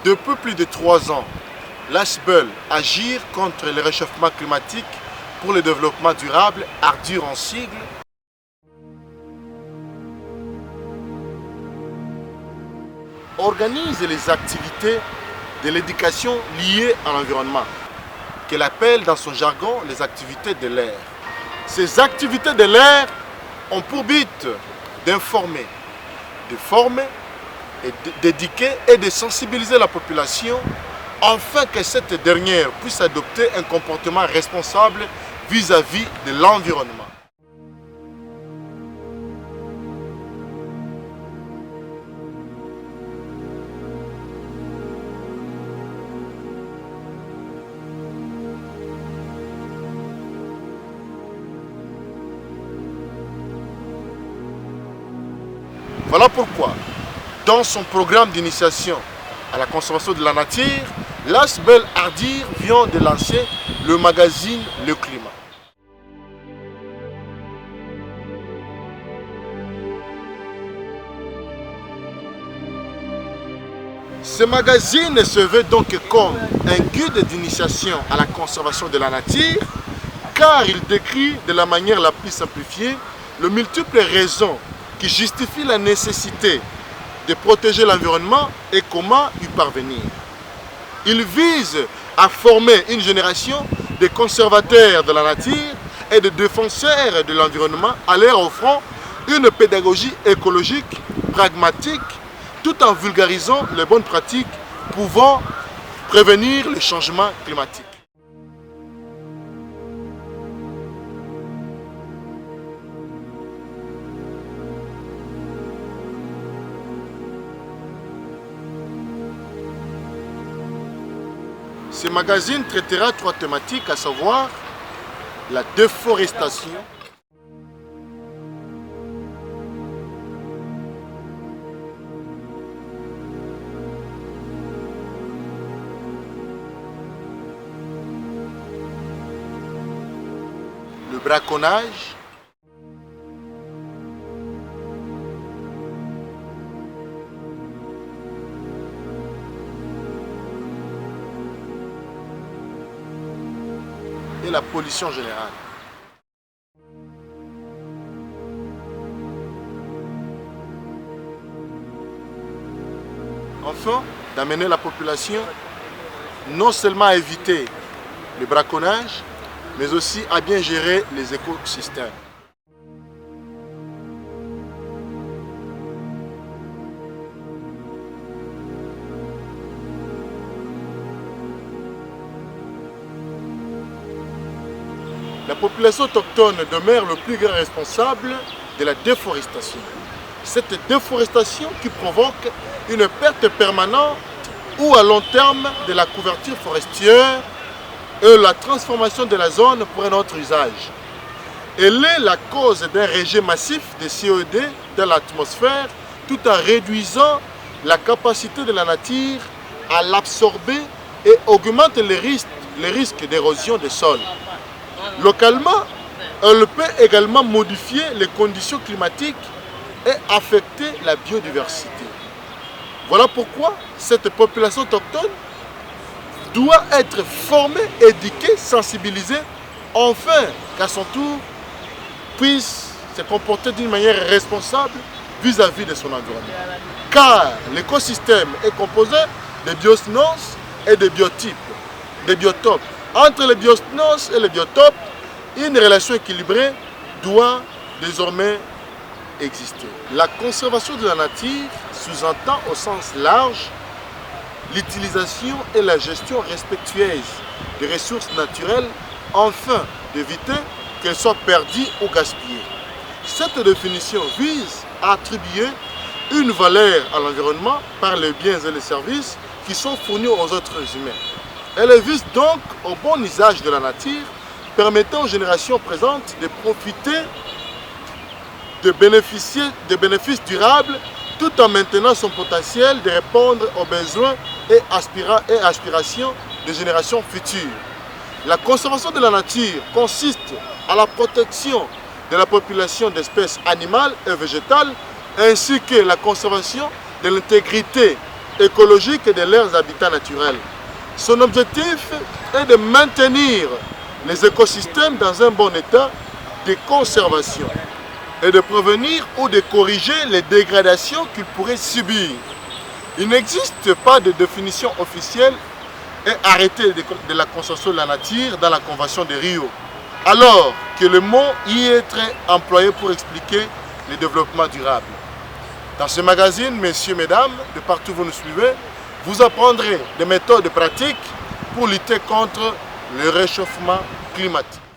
Depuis plus de 3 ans, l'ASBEL, Agir contre le réchauffement climatique pour le développement durable, ARDUR en sigle, organise les activités de l'éducation liées à l'environnement, qu'elle appelle dans son jargon les activités de l'air. Ces activités de l'air ont pour but d'informer, de former, d'éduquer et de sensibiliser la population afin que cette dernière puisse adopter un comportement responsable vis-à-vis de l'environnement. Voilà pourquoi, dans son programme d'initiation à la conservation de la nature, l'ASBEL Agir vient de lancer le magazine Le Climat. Ce magazine se veut donc comme un guide d'initiation à la conservation de la nature, car il décrit de la manière la plus simplifiée les multiples raisons qui justifient la nécessité de protéger l'environnement et comment y parvenir. Il vise à former une génération de conservateurs de la nature et de défenseurs de l'environnement en leur offrant une pédagogie écologique, pragmatique, tout en vulgarisant les bonnes pratiques pouvant prévenir le changement climatique. Ce magazine traitera 3 thématiques, à savoir la déforestation, le braconnage, et la pollution générale. Enfin, d'amener la population non seulement à éviter le braconnage, mais aussi à bien gérer les écosystèmes. La population autochtone demeure le plus grand responsable de la déforestation. Cette déforestation qui provoque une perte permanente ou à long terme de la couverture forestière et la transformation de la zone pour un autre usage. Elle est la cause d'un rejet massif de CO2 dans l'atmosphère tout en réduisant la capacité de la nature à l'absorber et augmente les risques d'érosion des sols. Localement, elle peut également modifier les conditions climatiques et affecter la biodiversité. Voilà pourquoi cette population autochtone doit être formée, éduquée, sensibilisée, afin qu'à son tour puisse se comporter d'une manière responsable vis-à-vis de son environnement. Car l'écosystème est composé de biosphères et de biotypes, de biotopes. Entre les biosphères et les biotopes, une relation équilibrée doit désormais exister. La conservation de la nature sous-entend au sens large l'utilisation et la gestion respectueuse des ressources naturelles afin d'éviter qu'elles soient perdues ou gaspillées. Cette définition vise à attribuer une valeur à l'environnement par les biens et les services qui sont fournis aux êtres humains. Elle vise donc au bon usage de la nature, permettant aux générations présentes de profiter de bénéfices durables tout en maintenant son potentiel de répondre aux besoins et aspirations des générations futures. La conservation de la nature consiste à la protection de la population d'espèces animales et végétales ainsi que la conservation de l'intégrité écologique de leurs habitats naturels. Son objectif est de maintenir les écosystèmes dans un bon état de conservation et de prévenir ou de corriger les dégradations qu'ils pourraient subir. Il n'existe pas de définition officielle et arrêté de la conservation de la nature dans la Convention de Rio, alors que le mot y est très employé pour expliquer le développement durable. Dans ce magazine, messieurs, mesdames, de partout où vous nous suivez, vous apprendrez des méthodes pratiques pour lutter contre le réchauffement climatique.